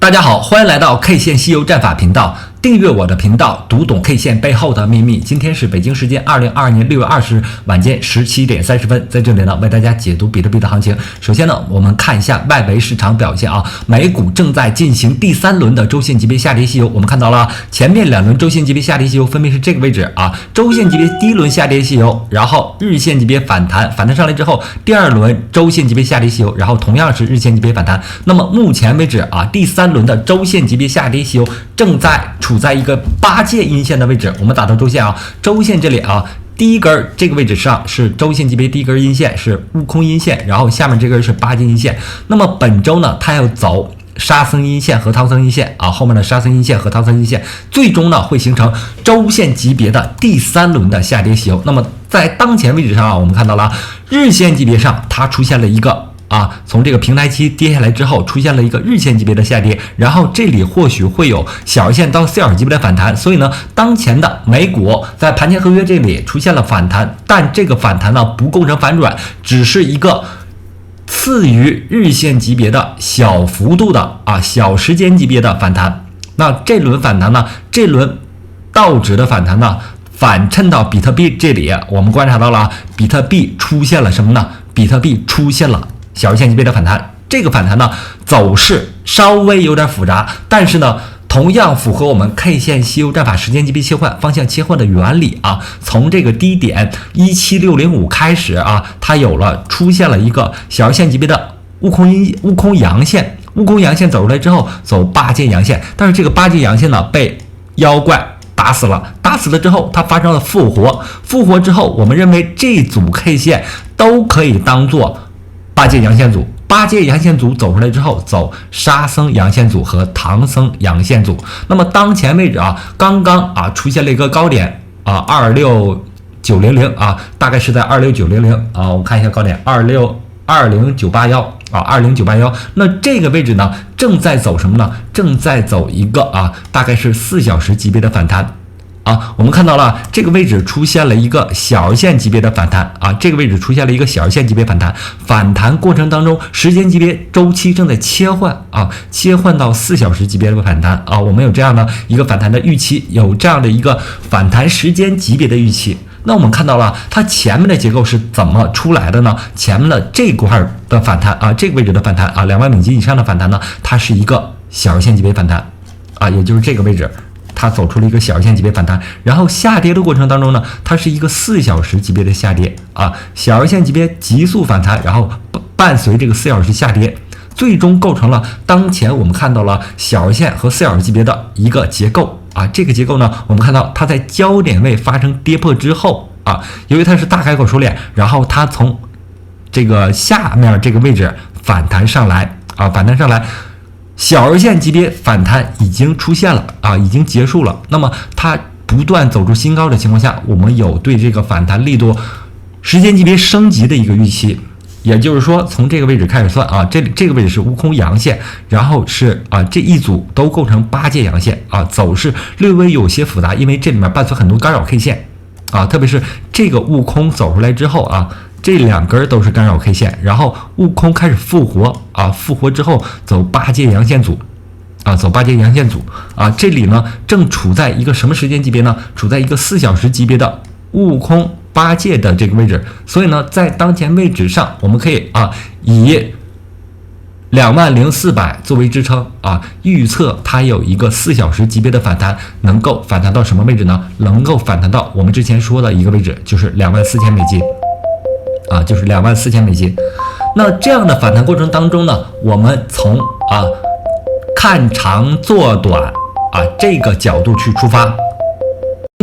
大家好，欢迎来到 K 线西游战法频道，订阅我的频道，读懂 K 线背后的秘密。今天是北京时间2022年6月20日晚间17点30分，在这里呢为大家解读比特币的行情。首先呢，我们看一下外围市场表现啊，美股正在进行第三轮的周线级别下跌西游。我们看到了前面两轮周线级别下跌西游分别是这个位置啊，周线级别第一轮下跌西游，然后日线级别反弹上来之后，第二轮周线级别下跌西游，然后同样是日线级别反弹。那么目前为止啊，第三轮的周线级别下跌西游正在处在一个8阶阴线的位置。我们打到周线啊，周线这里啊，第一根这个位置上是周线级别第一根阴线，是悟空阴线，然后下面这根是8阶阴线。那么本周呢，它要走沙僧阴线和唐僧阴线啊，后面的沙僧阴线和唐僧阴线，最终呢会形成周线级别的第三轮的下跌西游。那么在当前位置上啊，我们看到了日线级别上它出现了一个从这个平台期跌下来之后，出现了一个日线级别的下跌，然后这里或许会有小线到4小时级别的反弹，所以呢，当前的美股在盘前合约这里出现了反弹，但这个反弹呢不构成反转，只是一个次于日线级别的小幅度的小时间级别的反弹。那这轮反弹呢，这轮道指的反弹呢，反衬到比特币这里，我们观察到了比特币出现了什么呢？比特币出现了小时线级别的反弹，这个反弹呢走势稍微有点复杂，但是呢同样符合我们 K 线西游战法时间级别切换方向切换的原理啊。从这个低点17605开始啊，它出现了一个小时线级别的悟空阳线，悟空阳线走出来之后走8阶阳线，但是这个8阶阳线呢被妖怪打死了之后，它发生了复活之后，我们认为这组 K 线都可以当做8阶阳线组，8阶阳线组走出来之后，走沙僧阳线组和唐僧阳线组。那么当前位置啊，刚刚出现了一个高点26900大概是在26900我们看一下高点2098120981。那这个位置呢，正在走什么呢？正在走一个大概是4小时级别的反弹。我们看到了这个位置出现了一个小线级别的反弹这个位置出现了一个小线级别反弹，反弹过程当中时间级别周期正在切换切换到4小时级别的反弹我们有这样的一个反弹的预期，有这样的一个反弹时间级别的预期。那我们看到了它前面的结构是怎么出来的呢？前面的这块的反弹这个位置的反弹2万美金以上的反弹呢，它是一个小时线级别反弹也就是这个位置它走出了一个小时线级别反弹，然后下跌的过程当中呢，它是一个4小时级别的下跌小时线级别急速反弹，然后伴随这个4小时下跌，最终构成了当前我们看到了小时线和4小时级别的一个结构这个结构呢，我们看到它在焦点位发生跌破之后由于它是大开口收敛，然后它从这个下面这个位置反弹上来小时线级别反弹已经出现了已经结束了。那么它不断走出新高的情况下，我们有对这个反弹力度时间级别升级的一个预期。也就是说，从这个位置开始算这个位置是悟空阳线，然后是这一组都构成8阶阳线走势略微有些复杂，因为这里面伴随很多干扰 K 线特别是这个悟空走出来之后这两根都是干扰 K 线，然后悟空开始复活复活之后走8阶阳线组走8阶阳线组这里呢正处在一个什么时间级别呢？处在一个4小时级别的悟空8阶的这个位置，所以呢在当前位置上，我们可以以20400作为支撑预测它有一个4小时级别的反弹，能够反弹到什么位置呢？能够反弹到我们之前说的一个位置，就是24000美金就是24000美金。那这样的反弹过程当中呢，我们从看长做短这个角度去出发。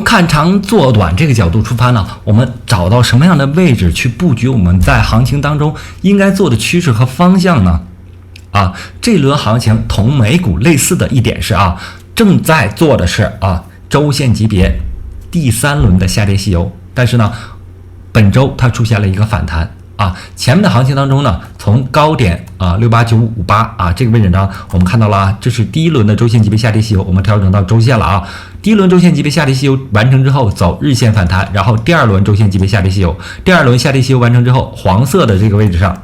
看长做短这个角度出发呢，我们找到什么样的位置去布局我们在行情当中应该做的趋势和方向呢？这轮行情同美股类似的一点是正在做的是周线级别第三轮的下跌西游，但是呢本周它出现了一个反弹前面的行情当中呢，从高点68958这个位置呢，我们看到了这是第一轮的周线级别下跌西游，我们调整到周线了第一轮周线级别下跌西游完成之后走日线反弹，然后第二轮周线级别下跌西游，第二轮下跌西游完成之后，黄色的这个位置上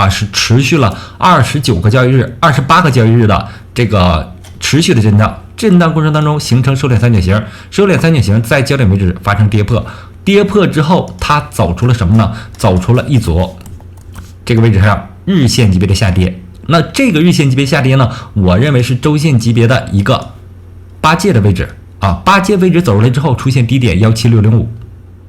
是持续了29个交易日、28个交易日的这个持续的震荡，震荡过程当中形成收敛三角形，收敛三角形在焦点位置发生跌破，跌破之后它走出了什么呢？走出了一组这个位置上日线级别的下跌。那这个日线级别下跌呢，我认为是周线级别的一个八阶的位置啊，八阶位置走出来之后出现低点17605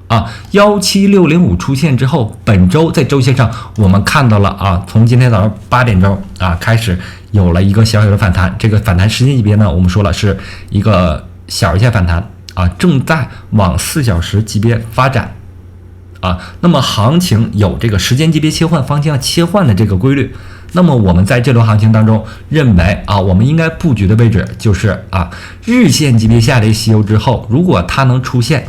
啊，17605出现之后，本周在周线上我们看到了啊，从今天早上8点钟啊开始有了一个小小的反弹，这个反弹时间级别呢，我们说了是一个小日线反弹啊，正在往4小时级别发展啊。那么行情有这个时间级别切换、方向切换的这个规律。那么我们在这轮行情当中认为啊，我们应该布局的位置就是啊，日线级别下跌吸油之后，如果它能出现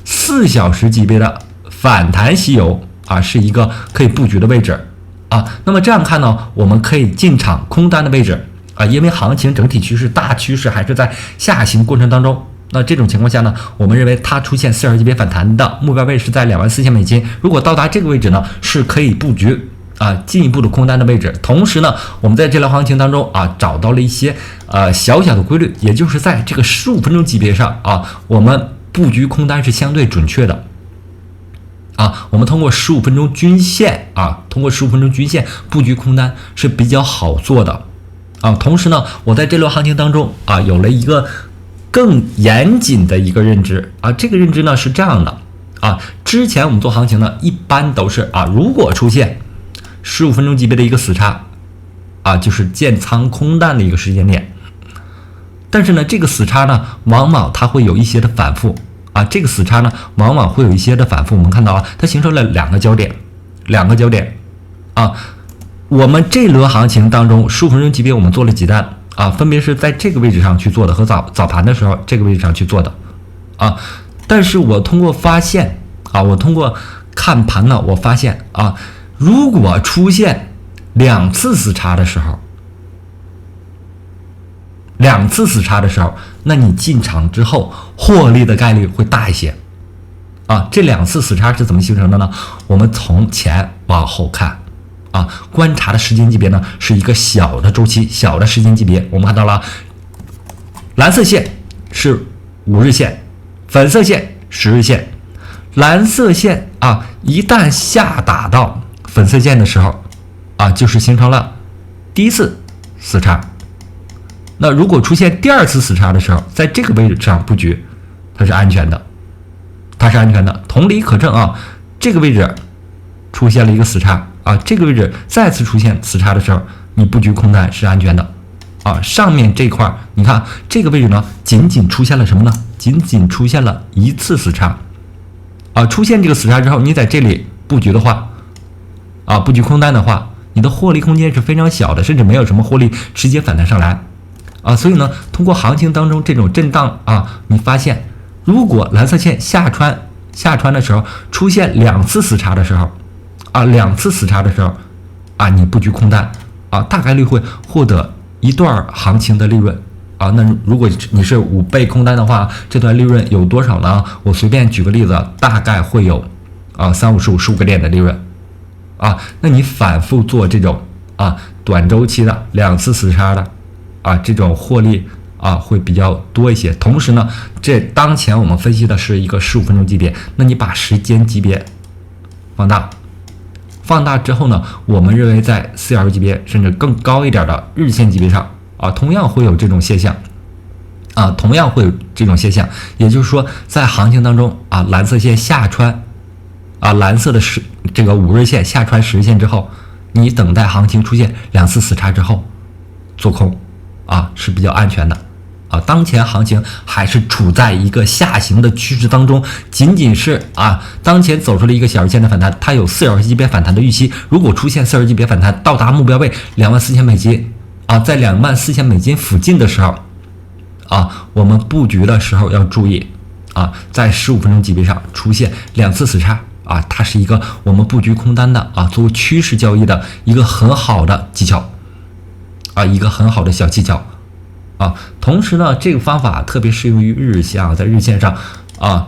4小时级别的反弹吸油啊，是一个可以布局的位置啊。那么这样看呢，我们可以进场空单的位置啊，因为行情整体趋势大趋势还是在下行过程当中。那这种情况下呢，我们认为它出现4小时级别反弹的目标位是在$24,000，如果到达这个位置呢，是可以布局啊进一步的空单的位置。同时呢，我们在这轮行情当中啊，找到了一些小小的规律，也就是在这个15分钟级别上啊，我们布局空单是相对准确的啊。我们通过15分钟均线啊，通过15分钟均线布局空单是比较好做的啊。同时呢，我在这轮行情当中啊，有了一个更严谨的一个认知啊。这个认知呢是这样的啊，之前我们做行情呢，一般都是啊，如果出现15分钟级别的一个死叉啊，就是建仓空单的一个时间点。但是呢，这个死叉呢，往往它会有一些的反复啊，这个死叉呢，往往会有一些的反复。我们看到啊，它形成了两个焦点啊。我们这轮行情当中，15分钟级别我们做了几单啊，分别是在这个位置上去做的和早盘的时候这个位置上去做的啊。但是我通过发现啊，我通过看盘呢，我发现啊，如果出现两次死叉的时候，那你进场之后获利的概率会大一些啊。这两次死叉是怎么形成的呢？我们从前往后看啊，观察的时间级别呢是一个小的周期、小的时间级别。我们看到了蓝色线是5日线，粉色线10日线。蓝色线啊，一旦下打到粉色线的时候啊，就是形成了第一次死叉。那如果出现第二次死叉的时候，在这个位置上布局，它是安全的，同理可证啊，这个位置出现了一个死叉啊，这个位置再次出现死叉的时候，你布局空单是安全的啊。上面这块你看这个位置呢，仅仅出现了什么呢？仅仅出现了一次死叉啊。出现这个死叉之后，你在这里布局的话啊，布局空单的话，你的获利空间是非常小的，甚至没有什么获利直接反弹上来啊。所以呢，通过行情当中这种震荡啊，你发现如果蓝色线下穿的时候出现两次死叉的时候啊，你布局空单啊，大概率会获得一段行情的利润啊。那如果你是5倍空单的话，这段利润有多少呢？我随便举个例子，大概会有30-55个点的利润啊。那你反复做这种啊短周期的两次死叉的啊，这种获利啊会比较多一些。同时呢，这当前我们分析的是一个15分钟级别，那你把时间级别放大之后呢，我们认为在4小时级别甚至更高一点的日线级别上啊，同样会有这种现象啊，也就是说，在行情当中啊，蓝色线下穿啊，蓝色的这个5日线下穿10日线之后，你等待行情出现两次死叉之后做空啊是比较安全的啊。当前行情还是处在一个下行的趋势当中，仅仅是啊，当前走出了一个小日线的反弹，它有4小时级别反弹的预期。如果出现4小时级别反弹到达目标位$24,000啊，在$24,000附近的时候啊，我们布局的时候要注意啊，在15分钟级别上出现两次死叉啊，它是一个我们布局空单的啊，作为趋势交易的一个很好的技巧啊，一个很好的小技巧啊。同时呢，这个方法特别适用于日线啊，在日线上啊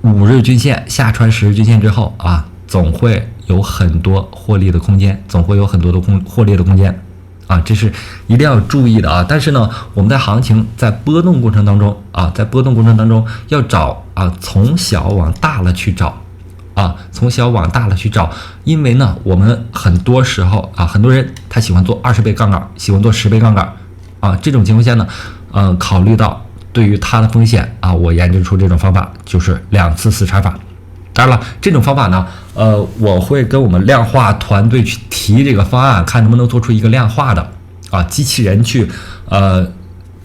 ，5日均线下穿10日均线之后啊，总会有很多获利的空间，啊，这是一定要注意的啊。但是呢，我们在行情在波动过程当中啊，要找啊，从小往大了去找啊，从小往大了去找。因为呢，我们很多时候啊，很多人他喜欢做20倍杠杆，喜欢做10倍杠杆啊，这种情况下呢，考虑到对于它的风险啊，我研究出这种方法，就是2次死叉法。当然了，这种方法呢，我会跟我们量化团队去提这个方案，看能不能做出一个量化的啊机器人去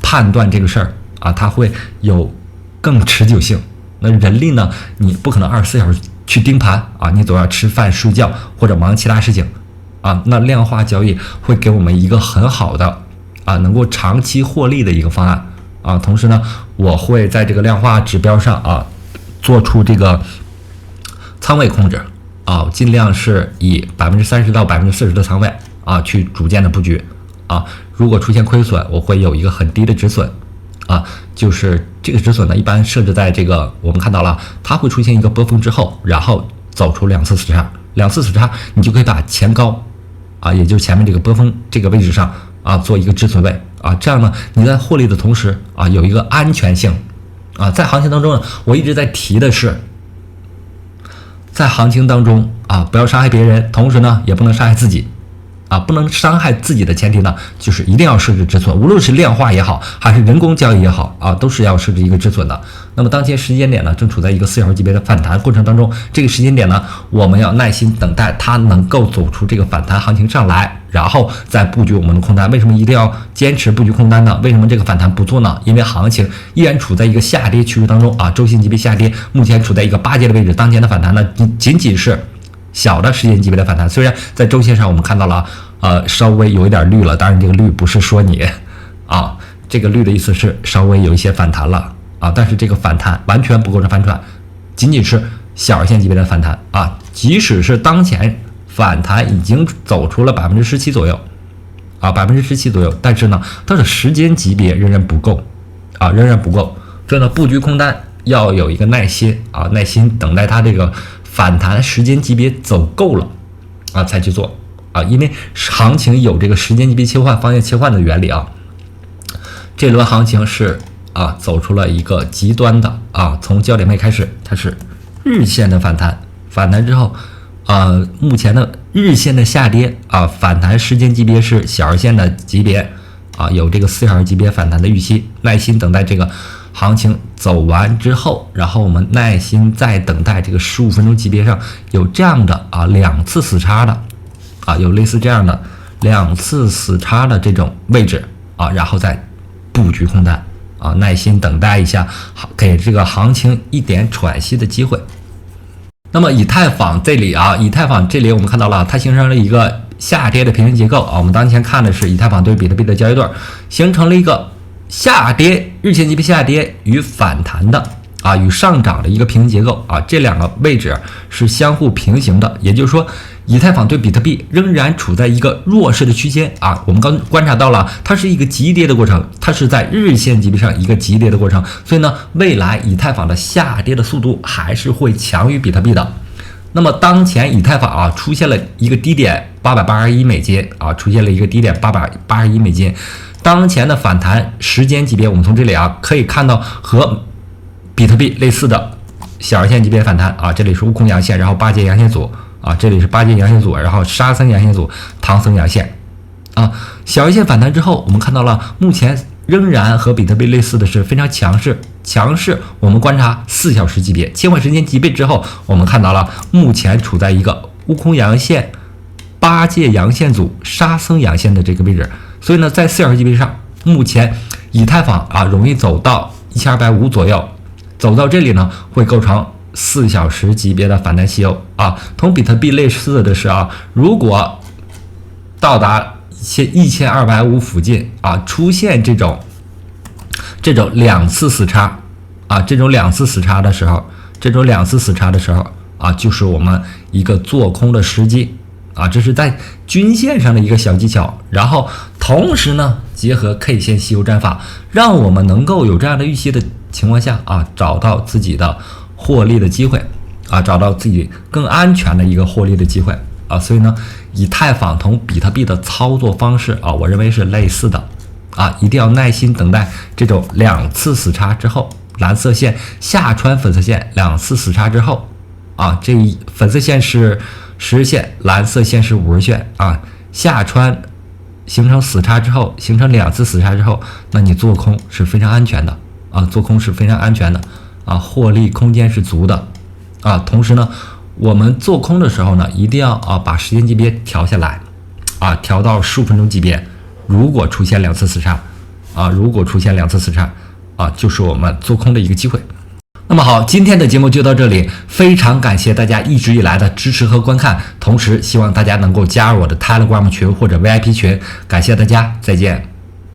判断这个事儿啊，它会有更持久性。那人力呢，你不可能24小时去盯盘啊，你总要吃饭睡觉或者忙其他事情啊。那量化交易会给我们一个很好的啊，能够长期获利的一个方案啊。同时呢，我会在这个量化指标上啊，做出这个仓位控制啊，尽量是以30%到40%的仓位啊去逐渐的布局啊。如果出现亏损，我会有一个很低的止损啊，就是这个止损呢，一般设置在这个我们看到了，它会出现一个波峰之后，然后走出2次死叉，2次死叉，你就可以把前高啊，也就是前面这个波峰这个位置上啊，做一个止损位啊，这样呢，你在获利的同时啊，有一个安全性啊。在行情当中呢，我一直在提的是，在行情当中啊，不要伤害别人，同时呢，也不能伤害自己啊。不能伤害自己的前提呢，就是一定要设置止损，无论是量化也好，还是人工交易也好啊，都是要设置一个止损的。那么当前时间点呢，正处在一个4小时级别的反弹过程当中，这个时间点呢，我们要耐心等待它能够走出这个反弹行情上来，然后再布局我们的空单。为什么一定要坚持布局空单呢？为什么这个反弹不做呢？因为行情依然处在一个下跌趋势当中啊，周线级别下跌，目前处在一个8阶的位置，当前的反弹呢，仅仅是小的时间级别的反弹。虽然在周线上我们看到了稍微有一点绿了，当然这个绿不是说你啊，这个绿的意思是稍微有一些反弹了啊，但是这个反弹完全不构成反转，仅仅是小线级别的反弹啊。即使是当前反弹已经走出了17%左右啊，17%左右，但是呢，它的时间级别仍然不够啊，仍然不够。这呢，布局空单要有一个耐心啊，耐心等待它这个反弹时间级别走够了啊，才去做啊，因为行情有这个时间级别切换、方向切换的原理啊。这轮行情是啊，走出了一个极端的啊，从焦点位开始，它是日线的反弹，反弹之后目前的日线的下跌啊，反弹时间级别是小日线的级别啊，有这个4小时级别反弹的预期，耐心等待这个行情走完之后，然后我们耐心再等待这个15分钟级别上有这样的啊2次死叉的啊，有类似这样的2次死叉的这种位置啊，然后再布局空单啊，耐心等待一下，给这个行情一点喘息的机会。那么以太坊这里啊，我们看到了它形成了一个下跌的平行结构啊。我们当前看的是以太坊对比特币的交易对，形成了一个下跌日线级别下跌与反弹的啊，与上涨的一个平行结构啊，这两个位置是相互平行的，也就是说，以太坊对比特币仍然处在一个弱势的区间啊。我们刚观察到了，它是一个急跌的过程，它是在日线级别上一个急跌的过程，所以呢，未来以太坊的下跌的速度还是会强于比特币的。那么当前以太坊啊出现了一个低点$881啊，出现了一个低点$881。当前的反弹时间级别，我们从这里啊可以看到和比特币类似的小日线级别反弹啊，这里是悟空阳线，然后8节阳线组啊，这里是8节阳线组，然后沙僧阳线组、唐僧阳线啊，小日线反弹之后，我们看到了目前仍然和比特币类似的是非常强势。我们观察4小时级别切换时间级别之后，我们看到了目前处在一个悟空阳线、8节阳线组、沙僧阳线的这个位置，所以呢，在4小时级别上，目前以太坊啊容易走到1250左右，走到这里呢会构成4小时级别的反弹息诱啊。同比特币类似的是啊，如果到达1250附近啊，出现这种2次死叉啊，这种2次死叉的时候啊，就是我们一个做空的时机啊，这是在均线上的一个小技巧。然后同时呢，结合 K 线吸油战法，让我们能够有这样的预期的情况下啊，找到自己的获利的机会啊，找到自己更安全的一个获利的机会啊，所以呢，以太坊同比特币的操作方式啊，我认为是类似的啊，一定要耐心等待这种2次死叉之后，蓝色线下穿粉色线2次死叉之后啊，这一粉色线是10日线，蓝色线是5日线啊，下穿形成死叉之后，形成2次死叉之后，那你做空是非常安全的啊，做空是非常安全的啊，获利空间是足的啊，同时呢。我们做空的时候呢，一定要把时间级别调下来，调到15分钟级别。如果出现2次死叉，就是我们做空的一个机会。那么好，今天的节目就到这里，非常感谢大家一直以来的支持和观看，同时希望大家能够加入我的 Telegram 群或者 VIP 群，感谢大家，再见。